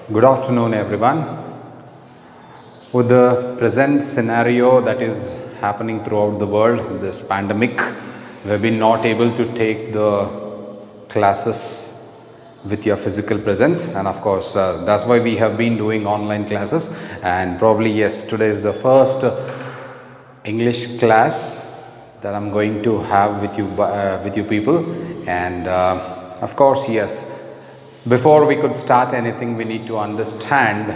Good afternoon, everyone. With the present scenario that is happening throughout the world, this pandemic, we have been not able to take the classes with your physical presence, and of course that's why we have been doing online classes. And probably yes, today is the first English class that I'm going to have with you people. And of course, yes, before we could start anything, we need to understand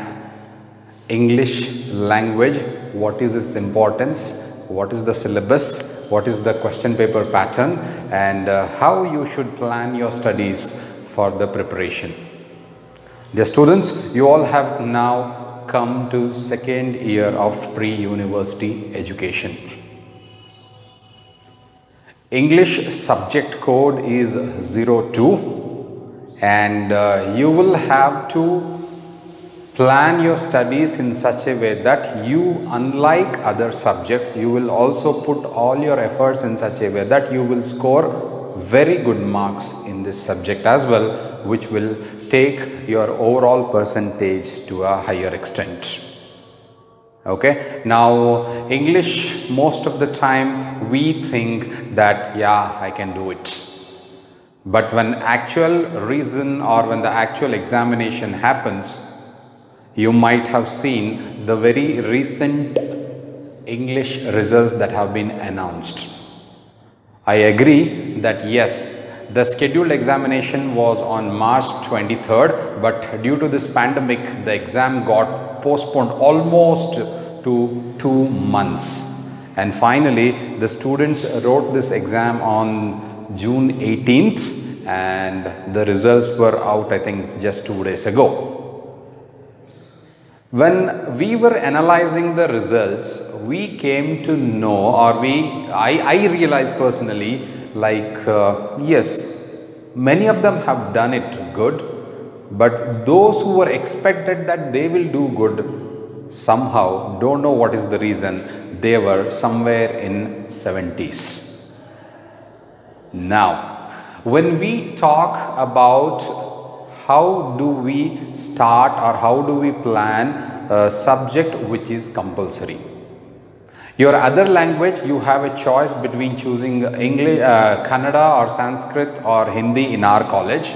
English language, what is its importance, what is the syllabus, what is the question paper pattern, and how you should plan your studies for the preparation. Dear students, you all have now come to second year of pre-university education. English subject code is 02. And you will have to plan your studies in such a way that you, unlike other subjects, you will also put all your efforts in such a way that you will score very good marks in this subject as well, which will take your overall percentage to a higher extent. Okay, now English, most of the time we think that yeah, I can do it. But when actual reason or when the actual examination happens, you might have seen the very recent English results that have been announced. I agree that yes, the scheduled examination was on March 23rd, but due to this pandemic, the exam got postponed almost to 2 months. And finally, the students wrote this exam on June 18th, and the results were out, I think, just 2 days ago. When we were analyzing the results, we came to know, or I realized personally, like yes, many of them have done it good, but those who were expected that they will do good, somehow, don't know what is the reason, they were somewhere in 70s. Now, when we talk about how do we start or how do we plan a subject which is compulsory. Your other language, you have a choice between choosing English, Kannada or Sanskrit or Hindi in our college.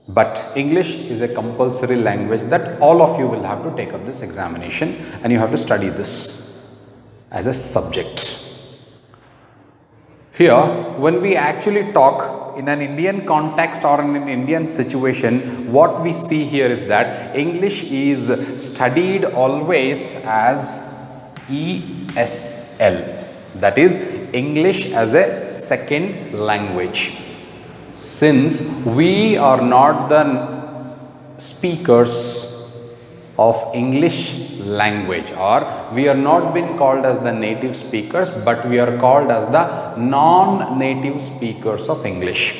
But English is a compulsory language that all of you will have to take up this examination, and you have to study this as a subject. Here, when we actually talk in an Indian context or in an Indian situation, what we see here is that English is studied always as ESL, that is English as a second language. Since we are not the speakers of English language, or we are not been called as the native speakers, but we are called as the non-native speakers of English.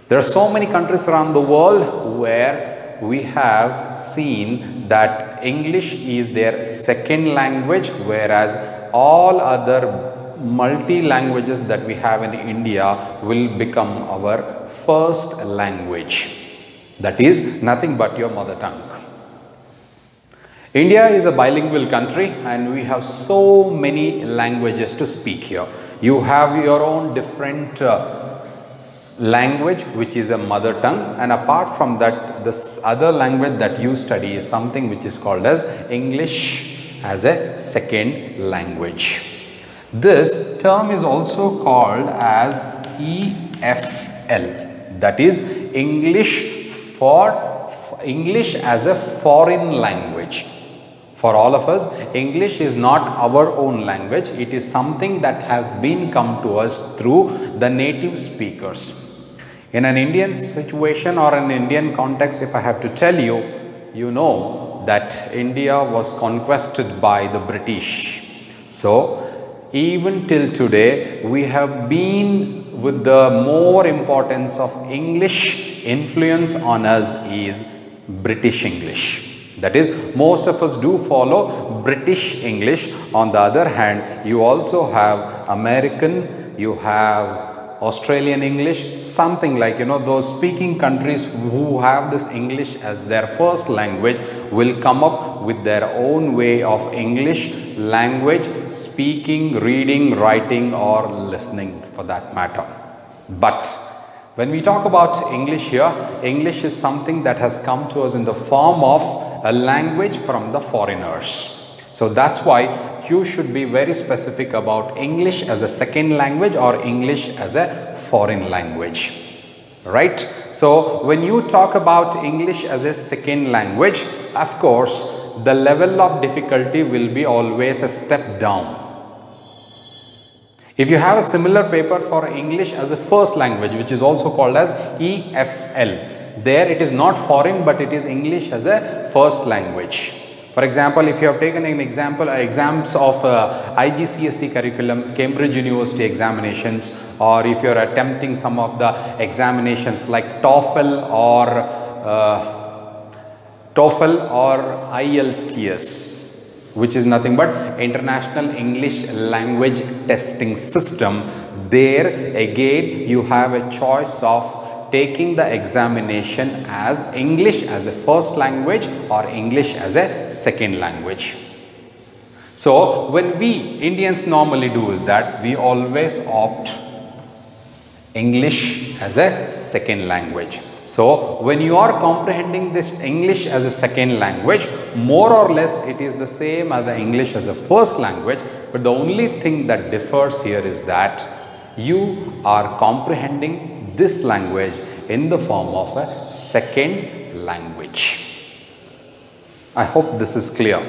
There are so many countries around the world where we have seen that English is their second language, whereas all other multi-languages that we have in India will become our first language. That is nothing but your mother tongue. India is a bilingual country, and we have so many languages to speak here. You have your own different language, which is a mother tongue, and apart from that, this other language that you study is something which is called as English as a second language. This term is also called as EFL, that is English as a foreign language. For all of us, English is not our own language. It is something that has been come to us through the native speakers. In an Indian situation or an Indian context, if I have to tell you, you know that India was conquered by the British. So, even till today, we have been with the more importance of English influence on us is British English. That is, most of us do follow British English. On the other hand, you also have American, you have Australian English, something like, those speaking countries who have this English as their first language will come up with their own way of English language, speaking, reading, writing or listening for that matter. But when we talk about English here, English is something that has come to us in the form of a language from the foreigners. So that's why you should be very specific about English as a second language or English as a foreign language, right? So when you talk about English as a second language, of course, the level of difficulty will be always a step down. If you have a similar paper for English as a first language, which is also called as EFL, there it is not foreign but it is English as a first language. For example, if you have taken an exams of IGCSE curriculum, Cambridge University examinations, or if you are attempting some of the examinations like TOEFL or IELTS, which is nothing but International English Language Testing System, there again you have a choice of taking the examination as English as a first language or English as a second language. So when we Indians normally do is that we always opt English as a second language. So when you are comprehending this English as a second language, more or less it is the same as English as a first language, but the only thing that differs here is that you are comprehending this language in the form of a second language. I hope this is clear.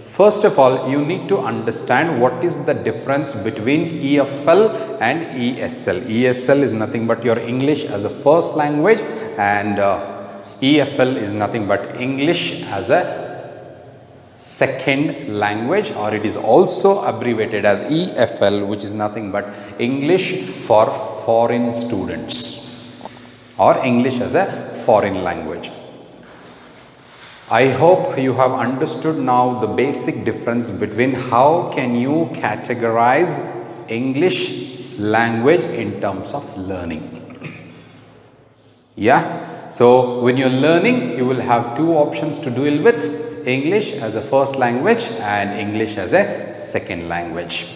First of all, you need to understand what is the difference between EFL and ESL. ESL is nothing but your English as a first language, and EFL is nothing but English as a second language, or it is also abbreviated as EFL, which is nothing but English for foreign students or English as a foreign language. I hope you have understood now the basic difference between how can you categorize English language in terms of learning. Yeah, so when you're learning, you will have two options to deal with: English as a first language and English as a second language.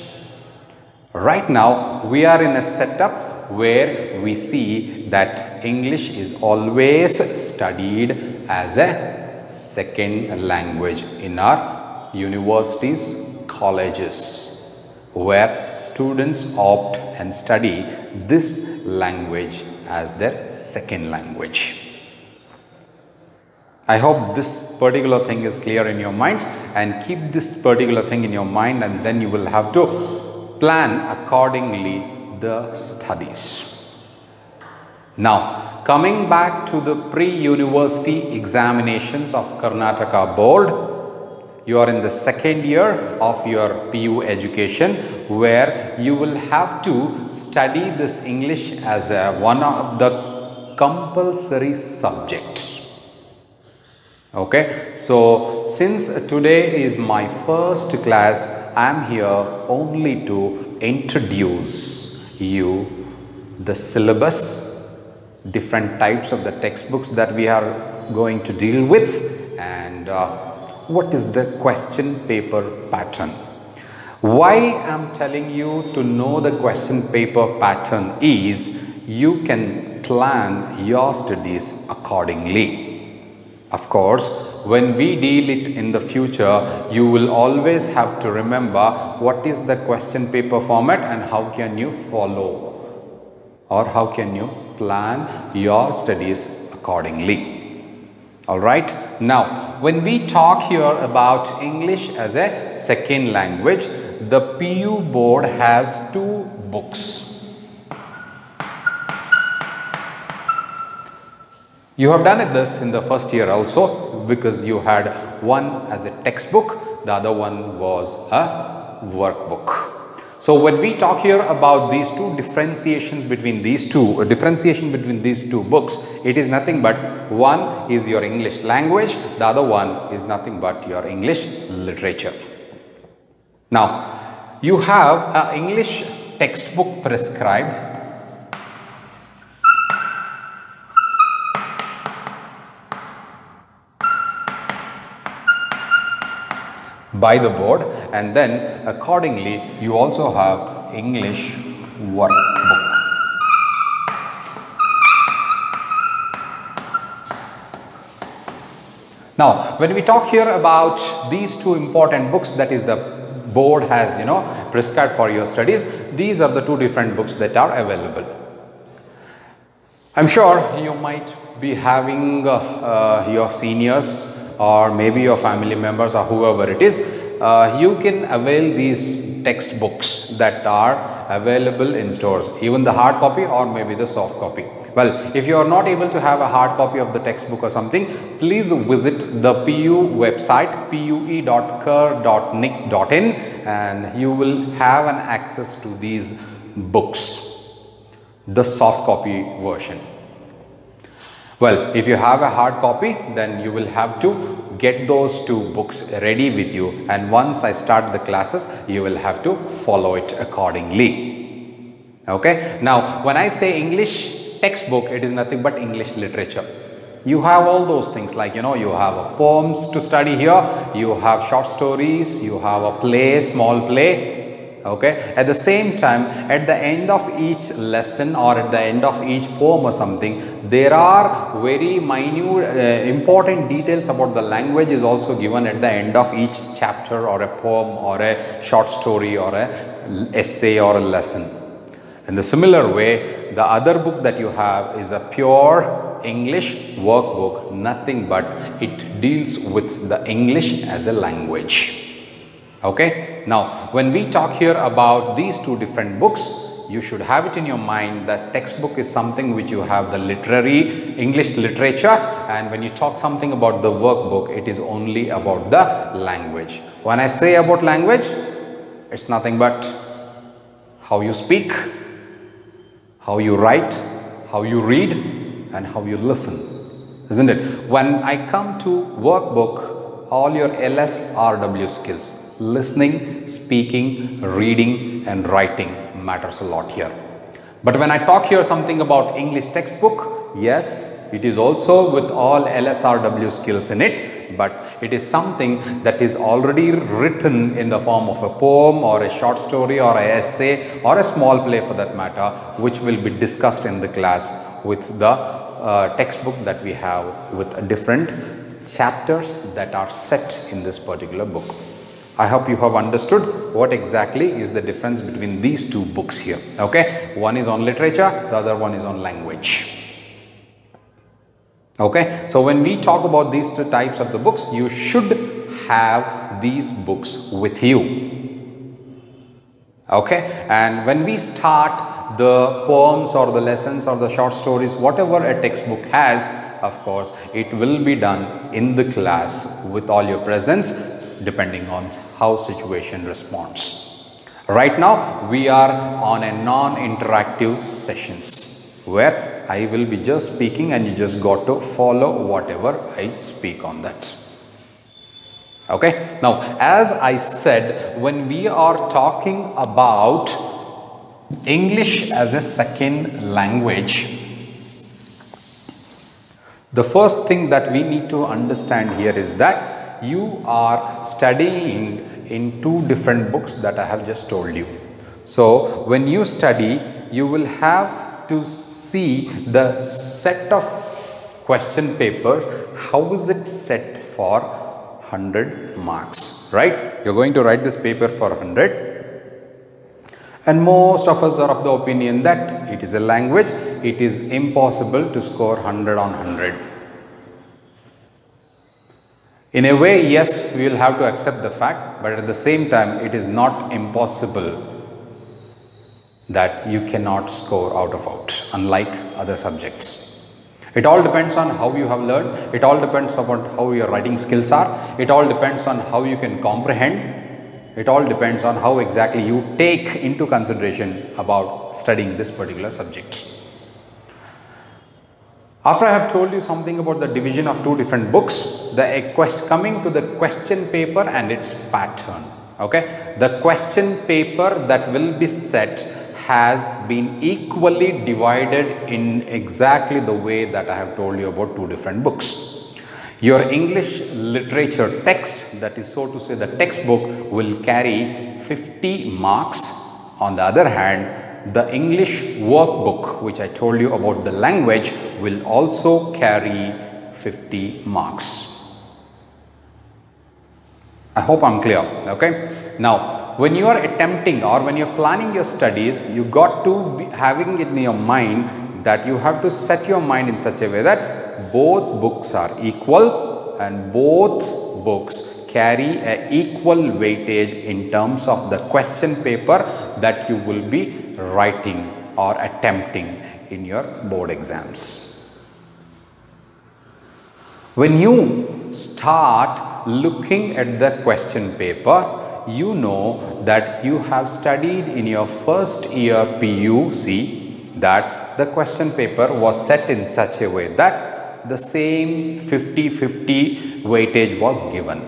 Right now, we are in a setup where we see that English is always studied as a second language in our universities, colleges, where students opt and study this language as their second language. I hope this particular thing is clear in your minds, and keep this particular thing in your mind, and then you will have to plan accordingly the studies. Now, coming back to the pre-university examinations of Karnataka Board, you are in the second year of your PU education, where you will have to study this English as one of the compulsory subjects. Okay, so since today is my first class, I am here only to introduce you the syllabus, different types of the textbooks that we are going to deal with, and what is the question paper pattern. Why I am telling you to know the question paper pattern is you can plan your studies accordingly. Of course, when we deal it in the future, you will always have to remember what is the question paper format and how can you follow or how can you plan your studies accordingly. Alright, now when we talk here about English as a second language, the PU board has two books. You have done this in the first year also, because you had one as a textbook, the other one was a workbook. So when we talk here about these two differentiation between these two books, it is nothing but one is your English language, the other one is nothing but your English literature. Now, you have an English textbook prescribed by the board, and then accordingly you also have English workbook. Now, when we talk here about these two important books, that is the board has prescribed for your studies, these are the two different books that are available. I'm sure you might be having your seniors or maybe your family members or whoever it is, you can avail these textbooks that are available in stores, even the hard copy or maybe the soft copy. Well, if you are not able to have a hard copy of the textbook or something, please visit the PU website pue.ker.nic.in and you will have an access to these books, the soft copy version. Well, if you have a hard copy, then you will have to get those two books ready with you, and once I start the classes, you will have to follow it accordingly. Okay. Now, when I say English textbook, it is nothing but English literature. You have all those things like, you have a poems to study here, you have short stories, you have a play, small play. Okay. At the same time, at the end of each lesson or at the end of each poem or something, there are very minute important details about the language is also given at the end of each chapter or a poem or a short story or a essay or a lesson. In the similar way, the other book that you have is a pure English workbook, nothing but it deals with the English as a language. Okay. Now, when we talk here about these two different books, you should have it in your mind that textbook is something which you have the literary English literature, and when you talk something about the workbook, it is only about the language. When I say about language, it's nothing but how you speak, how you write, how you read, and how you listen, isn't it? When I come to workbook, all your LSRW skills, listening, speaking, reading and writing matters a lot here. But when I talk here something about English textbook, yes, it is also with all LSRW skills in it, but it is something that is already written in the form of a poem or a short story or an essay or a small play for that matter, which will be discussed in the class with the textbook that we have with different chapters that are set in this particular book. I hope you have understood what exactly is the difference between these two books here. Okay, one is on literature, the other one is on language. Okay, so when we talk about these two types of the books, you should have these books with you. Okay, and when we start the poems or the lessons or the short stories, whatever a textbook has, of course, it will be done in the class with all your presence, depending on how situation responds. Right now, we are on a non-interactive sessions where I will be just speaking and you just got to follow whatever I speak on that. Okay. Now, as I said, when we are talking about English as a second language, the first thing that we need to understand here is that you are studying in two different books that I have just told you. So, when you study, you will have to see the set of question papers, how is it set for 100 marks, right? You're going to write this paper for 100, and most of us are of the opinion that it is a language, it is impossible to score 100 on 100. In a way, yes, we will have to accept the fact, but at the same time, it is not impossible that you cannot score out of out, unlike other subjects. It all depends on how you have learned, it all depends upon how your writing skills are, it all depends on how you can comprehend, it all depends on how exactly you take into consideration about studying this particular subject. After I have told you something about the division of two different books, coming to the question paper and its pattern. Okay, the question paper that will be set has been equally divided in exactly the way that I have told you about two different books. Your English literature text, that is so to say the textbook, will carry 50 marks. On the other hand, the English workbook, which I told you about the language, will also carry 50 marks. I hope I'm clear. Okay. Now, when you are attempting or when you're planning your studies, you got to be having it in your mind that you have to set your mind in such a way that both books are equal and both books carry a equal weightage in terms of the question paper that you will be writing or attempting in your board exams. When you start looking at the question paper, you know that you have studied in your first year PUC that the question paper was set in such a way that the same 50-50 weightage was given.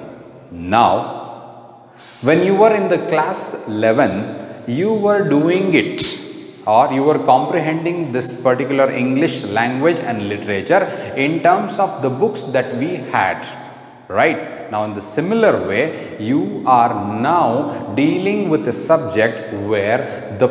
Now, when you were in the class 11, you were doing it or you were comprehending this particular English language and literature in terms of the books that we had, right? Now, in the similar way, you are now dealing with a subject where the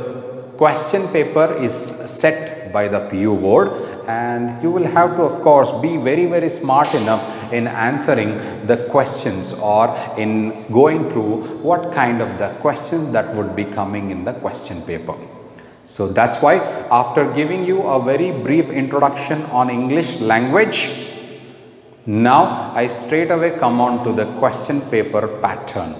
question paper is set by the PU board, and you will have to, of course, be very smart enough in answering the questions or in going through what kind of the questions that would be coming in the question paper. So that's why after giving you a very brief introduction on English language, now I straight away come on to the question paper pattern.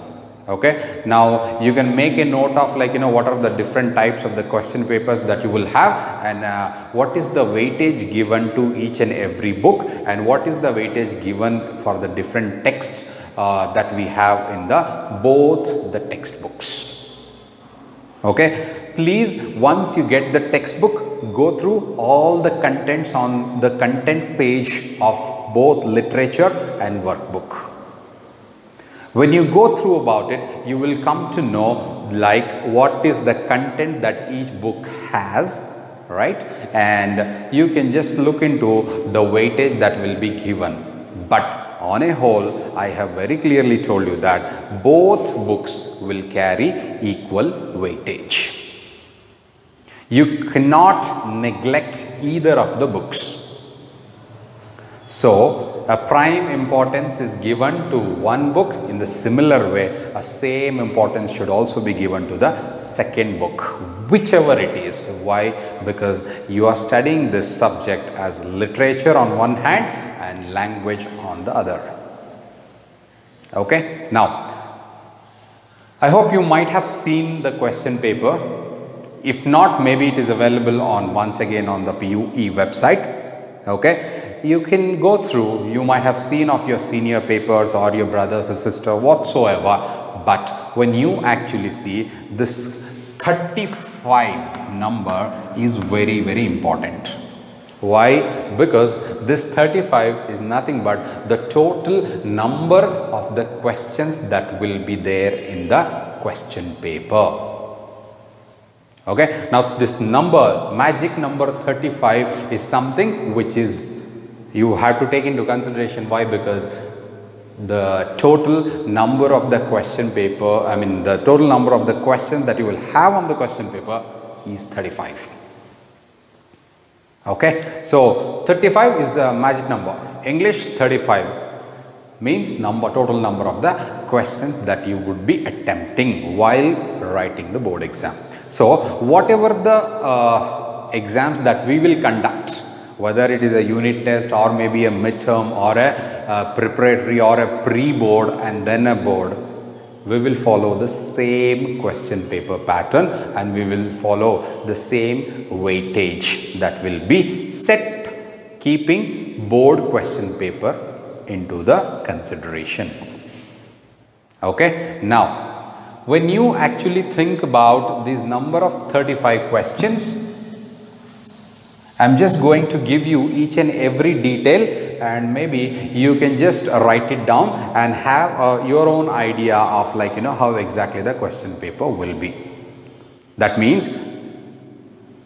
Okay, now you can make a note of what are the different types of the question papers that you will have, and what is the weightage given to each and every book, and what is the weightage given for the different texts that we have in both the textbooks. Okay, please, once you get the textbook, go through all the contents on the content page of both literature and workbook. When you go through about it, you will come to know what is the content that each book has, right? And you can just look into the weightage that will be given. But on a whole, I have very clearly told you that both books will carry equal weightage. You cannot neglect either of the books. So, a prime importance is given to one book. In the similar way, a same importance should also be given to the second book, whichever it is. Why? Because you are studying this subject as literature on one hand and language on the other. Okay. Now, I hope you might have seen the question paper. If not, maybe it is available once again on the PUE website. Okay. You can go through, you might have seen of your senior papers or your brothers or sister whatsoever, but when you actually see this 35 number is very important. Why? Because this 35 is nothing but the total number of the questions that will be there in the question paper. Okay. Now, this number, magic number 35 is something which is you have to take into consideration. Why? Because the total number of the question paper, the total number of the questions that you will have on the question paper is 35. Okay. So, 35 is a magic number. English 35 means total number of the questions that you would be attempting while writing the board exam. So, whatever the exams that we will conduct, whether it is a unit test or maybe a midterm or a preparatory or a pre-board and then a board, we will follow the same question paper pattern and we will follow the same weightage that will be set, keeping board question paper into the consideration. Okay. Now, when you actually think about this number of 35 questions, I am just going to give you each and every detail, and maybe you can just write it down and have your own idea of how exactly the question paper will be. That means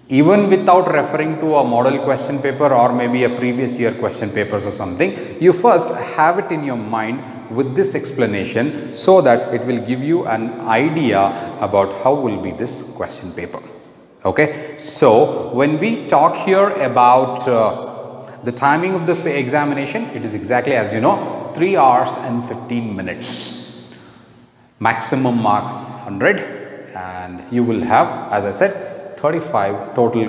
even without referring to a model question paper or maybe a previous year question papers or something, you first have it in your mind with this explanation so that it will give you an idea about how will be this question paper. Okay. So, when we talk here about the timing of the examination, it is exactly as you know 3 hours and 15 minutes. Maximum marks 100, and you will have, as I said, 35 total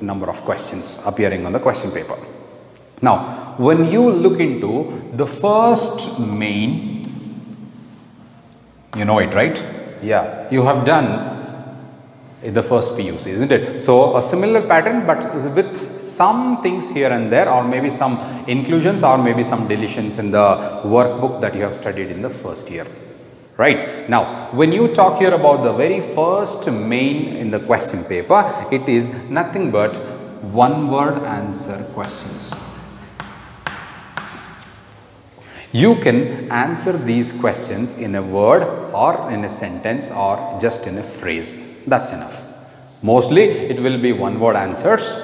number of questions appearing on the question paper. Now, when you look into the first main, you know it, right? Yeah, you have done the first PUC, isn't it? So, a similar pattern, but with some things here and there, or maybe some inclusions or maybe some deletions in the workbook that you have studied in the first year. Right. Now, when you talk here about the very first main in the question paper, it is nothing but one word answer questions. You can answer these questions in a word or in a sentence or just in a phrase. That's enough. Mostly it will be one word answers.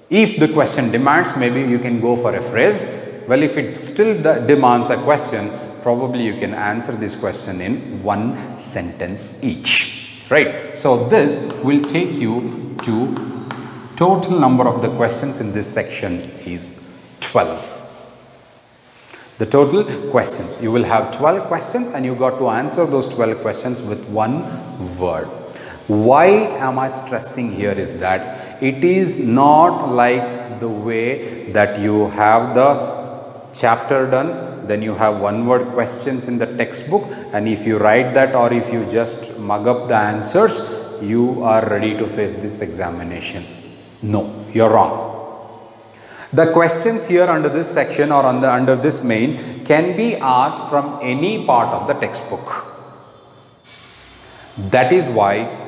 If the question demands, maybe you can go for a phrase. Well, if it still demands a question, probably you can answer this question in one sentence each. Right. So, this will take you to total number of the questions in this section is 12. The total questions, you will have 12 questions and you got to answer those 12 questions with one word. Why am I stressing here is that it is not like the way that you have the chapter done, then you have one word questions in the textbook, and if you write that or if you just mug up the answers, you are ready to face this examination. No, you're wrong. The questions here under this section or under this main can be asked from any part of the textbook. That is why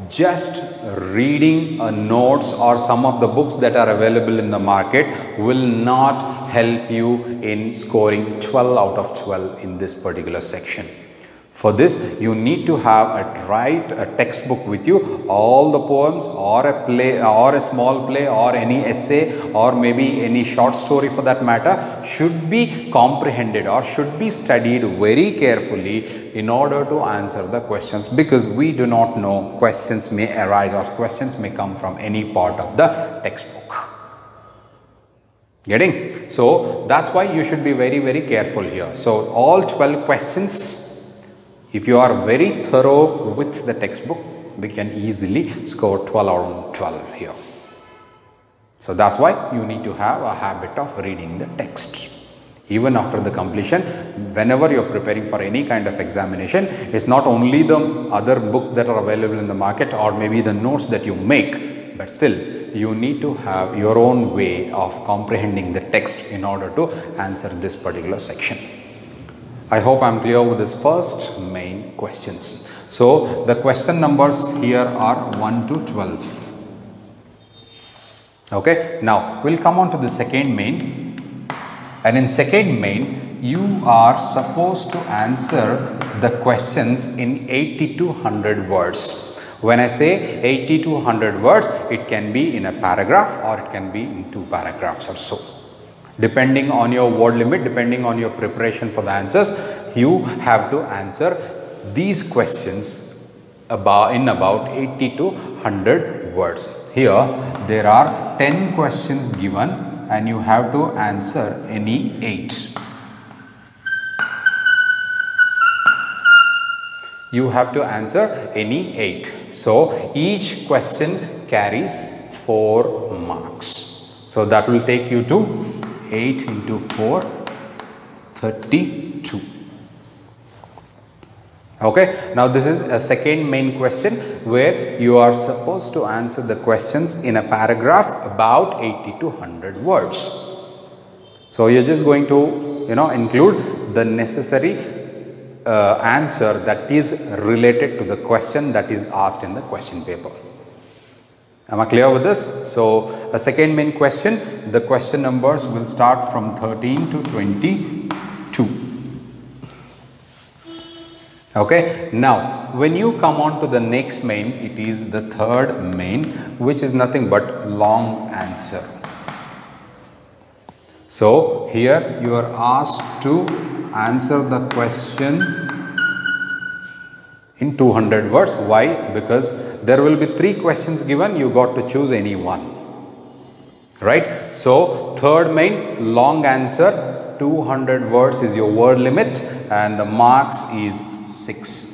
just reading notes or some of the books that are available in the market will not help you in scoring 12 out of 12 in this particular section. For this, you need to have a textbook with you. All the poems or a play or a small play or any essay or maybe any short story for that matter should be comprehended or should be studied very carefully in order to answer the questions, because we do not know, questions may arise or questions may come from any part of the textbook. Getting? So, that's why you should be very careful here. So, all 12 questions, if you are very thorough with the textbook, we can easily score 12 out of 12 here. So, that's why you need to have a habit of reading the text. Even after the completion, whenever you are preparing for any kind of examination, it's not only the other books that are available in the market or maybe the notes that you make, but still you need to have your own way of comprehending the text in order to answer this particular section. I hope I am clear with this first main questions. So, the question numbers here are 1 to 12. Okay. Now, we will come on to the second main, and in second main you are supposed to answer the questions in 80 to 100 words. When I say 80 to 100 words, it can be in a paragraph or it can be in 2 paragraphs or so. Depending on your word limit, depending on your preparation for the answers, you have to answer these questions in about 80 to 100 words. Here there are 10 questions given and you have to answer any 8. You have to answer any 8. So, each question carries 4 marks. So, that will take you to 8 into 4, 32. Okay. Now, this is a second main question where you are supposed to answer the questions in a paragraph about 80 to 100 words. So, you are just going to include the necessary answer that is related to the question that is asked in the question paper. Am I clear with this? So, a second main question, the question numbers will start from 13 to 22. Okay. Now, when you come on to the next main, it is the third main, which is nothing but long answer. So here you are asked to answer the question in 200 words. Why? Because there will be 3 questions given, you got to choose any one, right? So third main, long answer, 200 words is your word limit and the marks is 6.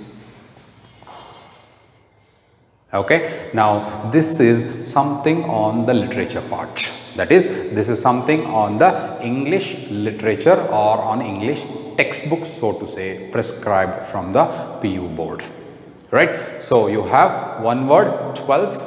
Okay, now this is something on the literature part, that is, this is something on the English literature or on English textbooks, so to say, prescribed from the PU board, right? So you have one word 12,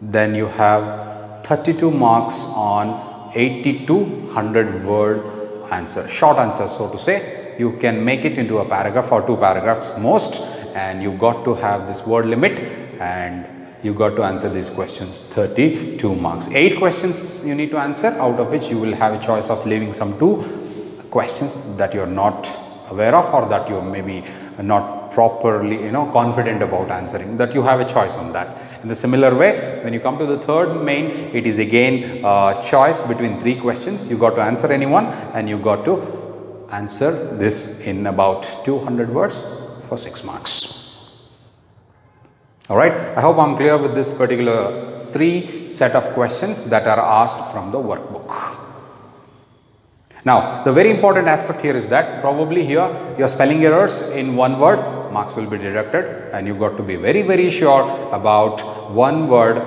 then you have 32 marks on 80 to 100 word answer, short answer, so to say. You can make it into a paragraph or 2 paragraphs most, and you got to have this word limit and you got to answer these questions, 32 marks. 8 questions you need to answer, out of which you will have a choice of leaving some 2 questions that you are not aware of or that you may be not properly confident about answering, that you have a choice on that. In the similar way, when you come to the third main, it is again a choice between 3 questions. You got to answer any one and you got to answer this in about 200 words for 6 marks. Alright, I hope I am clear with this particular 3 set of questions that are asked from the workbook. Now, the very important aspect here is that probably here your spelling errors in one word, marks will be deducted, and you got to be very sure about one word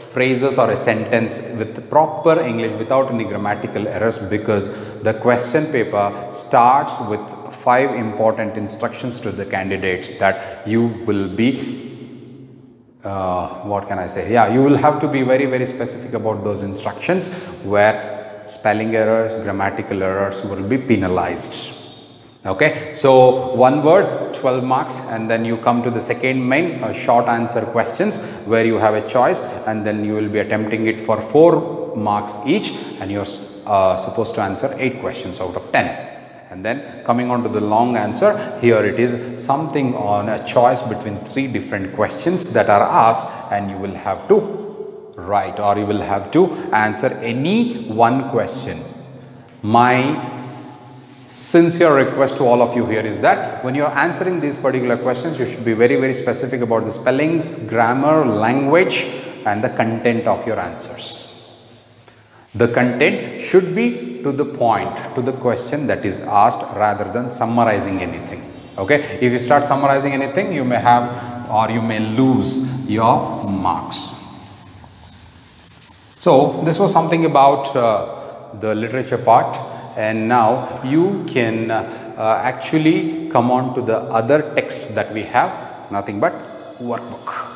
phrases or a sentence with proper English without any grammatical errors, because the question paper starts with 5 important instructions to the candidates that you will be what can I say? Yeah, you will have to be very specific about those instructions where spelling errors, grammatical errors will be penalized. Okay, so one word 12 marks, and then you come to the second main, short answer questions, where you have a choice and then you will be attempting it for 4 marks each, and you are supposed to answer 8 questions out of 10. And then coming on to the long answer, here it is something on a choice between 3 different questions that are asked, and you will have to write or you will have to answer any one question. My sincere request to all of you here is that when you are answering these particular questions, you should be very specific about the spellings, grammar, language and the content of your answers. The content should be to the point, to the question that is asked, rather than summarizing anything. Okay, if you start summarizing anything, you may have or you may lose your marks. So this was something about the literature part, and now you can actually come on to the other text that we have, nothing but workbook.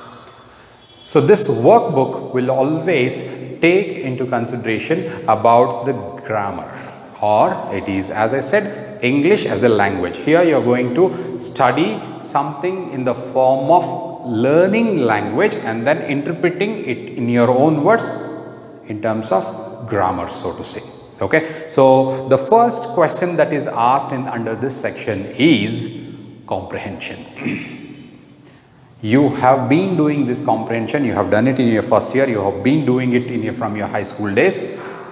So this workbook will always take into consideration about the grammar, or it is, as I said, English as a language. Here you are going to study something in the form of learning language and then interpreting it in your own words in terms of grammar, so to say. Okay, so the first question that is asked under this section is comprehension. You have been doing this comprehension, you have done it in your first year, you have been doing it from your high school days,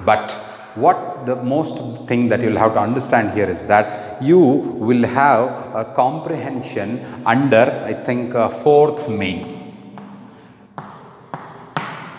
but what the most thing that you will have to understand here is that you will have a comprehension under, I think, 4th main,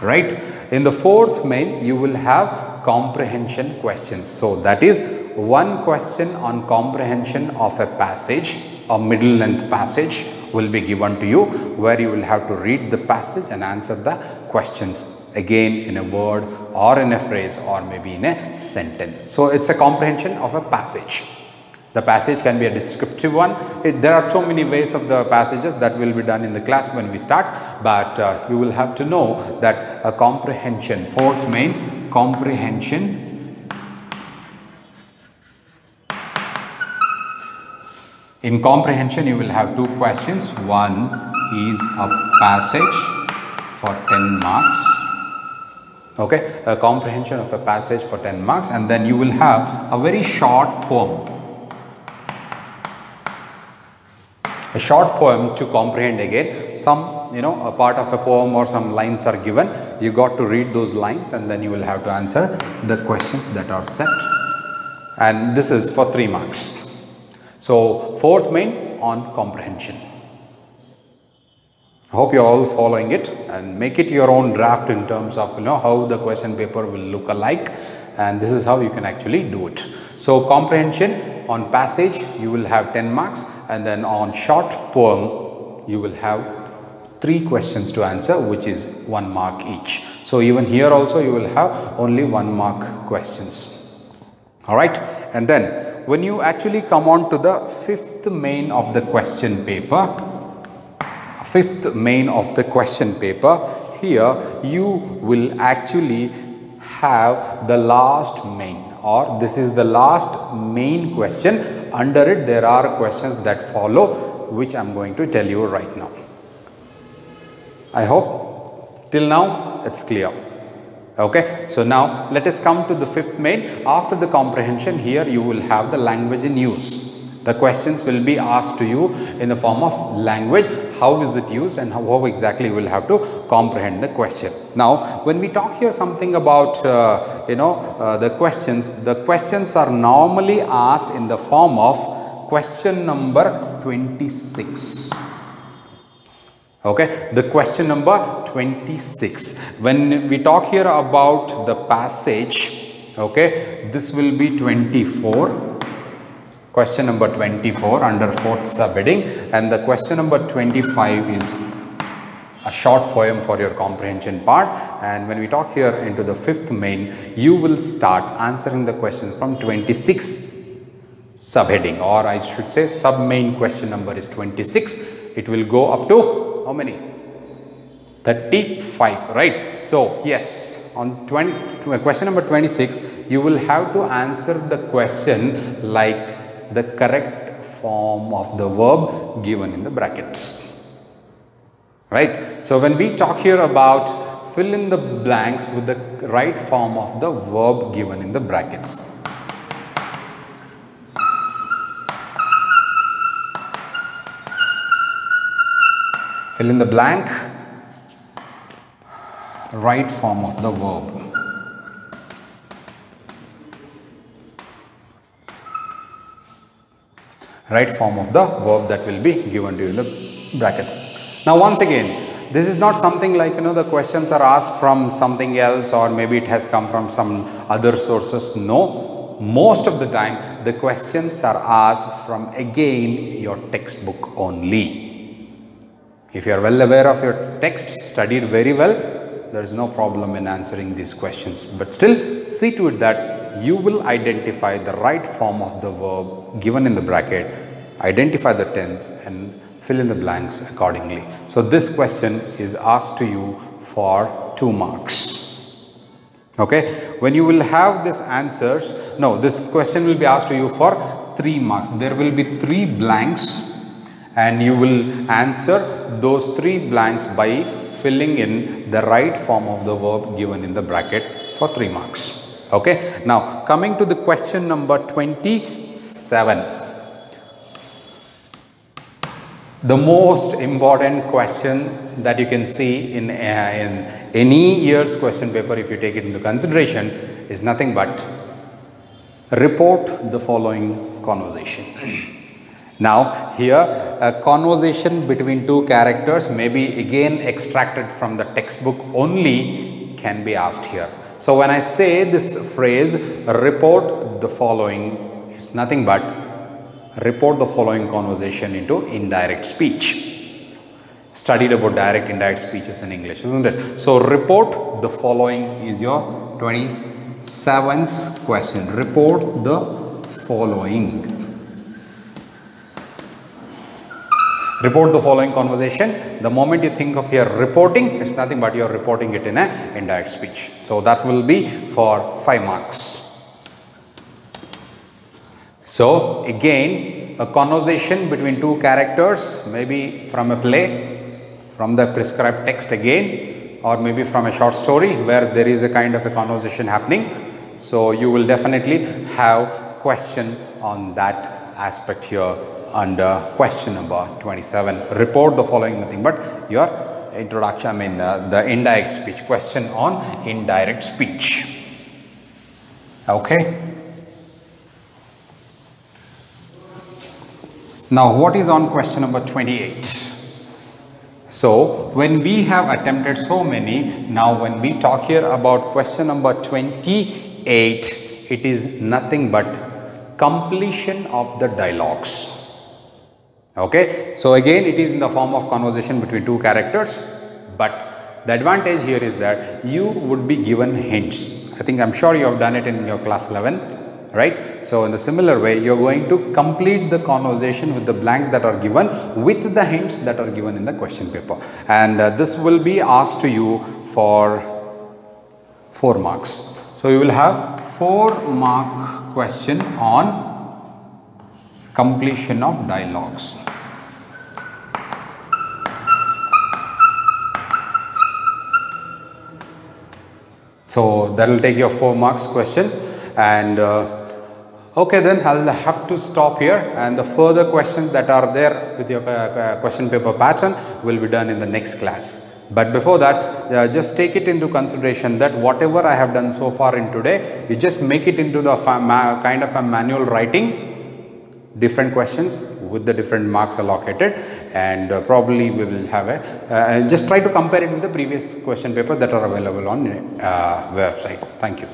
right? In the 4th main, you will have comprehension questions. So that is one question on comprehension of a passage, a middle length passage will be given to you, where you will have to read the passage and answer the questions again in a word or in a phrase or maybe in a sentence. So it's a comprehension of a passage. The passage can be a descriptive one. There are so many ways of the passages that will be done in the class when we start, but you will have to know that a comprehension, 4th main, comprehension in comprehension, you will have 2 questions. One is a passage for 10 marks. Okay, a comprehension of a passage for 10 marks, and then you will have a very short poem. A short poem to comprehend again some a part of a poem or some lines are given, you got to read those lines and then you will have to answer the questions that are set, and this is for 3 marks. So fourth main on comprehension. I hope you are all following it, and make it your own draft in terms of how the question paper will look alike, and this is how you can actually do it. So comprehension on passage you will have 10 marks, and then on short poem you will have 3 questions to answer, which is 1 mark each. So even here also you will have only 1 mark questions. Alright, and then when you actually come on to the fifth main of the question paper, here you will actually have the last main, or this is the last main question. Under it there are questions that follow, which I am going to tell you right now. I hope till now it's clear. Okay, so now let us come to the fifth main. After the comprehension, here you will have the language in use. The questions will be asked to you in the form of language, how is it used, and how exactly you will have to comprehend the question. Now when we talk here something about the questions are normally asked in the form of question number 26. Okay, the question number 26. When we talk here about the passage, okay, this will be 24. Question number 24 under 4th subheading, and the question number 25 is a short poem for your comprehension part. And when we talk here into the fifth main, you will start answering the question from 26 subheading, or I should say sub main question number is 26. It will go up to how many? 35, right? So yes, on question number 26 you will have to answer the question like the correct form of the verb given in the brackets, right? So when we talk here about fill in the blanks with the right form of the verb given in the brackets. Fill in the blank, right form of the verb. Right form of the verb that will be given to you in the brackets. Now once again, this is not something like the questions are asked from something else, or maybe it has come from some other sources. No, most of the time the questions are asked from again your textbook only. If you are well aware of your text, studied very well, there is no problem in answering these questions, but still see to it that you will identify the right form of the verb given in the bracket, identify the tense and fill in the blanks accordingly. So this question is asked to you for 2 marks. Okay, when you will have these answers, no, this question will be asked to you for 3 marks. There will be 3 blanks and you will answer those 3 blanks by filling in the right form of the verb given in the bracket for 3 marks. Okay, now coming to the question number 27. The most important question that you can see in any year's question paper, if you take it into consideration, is nothing but report the following conversation. Now here a conversation between 2 characters, maybe again extracted from the textbook only, can be asked here. So when I say this phrase, report the following, it's nothing but report the following conversation into indirect speech. Studied about direct indirect speeches in English, isn't it? So report the following is your 27th question. Report the following. Report the following conversation. The moment you think of here reporting, it's nothing but you're reporting it in an indirect speech. So that will be for 5 marks. So again, a conversation between 2 characters, maybe from a play, from the prescribed text again, or maybe from a short story where there is a kind of a conversation happening. So you will definitely have question on that aspect here under question number 27. Report the following, nothing but your introduction, I mean the indirect speech, question on indirect speech. Okay. Now what is on question number 28? So when we have attempted so many, now when we talk here about question number 28, it is nothing but completion of the dialogues. Okay, so again it is in the form of conversation between two characters, but the advantage here is that you would be given hints. I think I'm sure you have done it in your class 11, right? So in the similar way, you're going to complete the conversation with the blanks that are given with the hints that are given in the question paper, and this will be asked to you for 4 marks. So you will have 4-mark question on completion of dialogues. So that will take your 4 marks question, and okay, then I'll have to stop here, and the further questions that are there with your question paper pattern will be done in the next class. But before that, just take it into consideration that whatever I have done so far in today, you just make it into the kind of a manual writing, different questions with the different marks allocated, and probably we will have a just try to compare it with the previous question paper that are available on website. Thank you.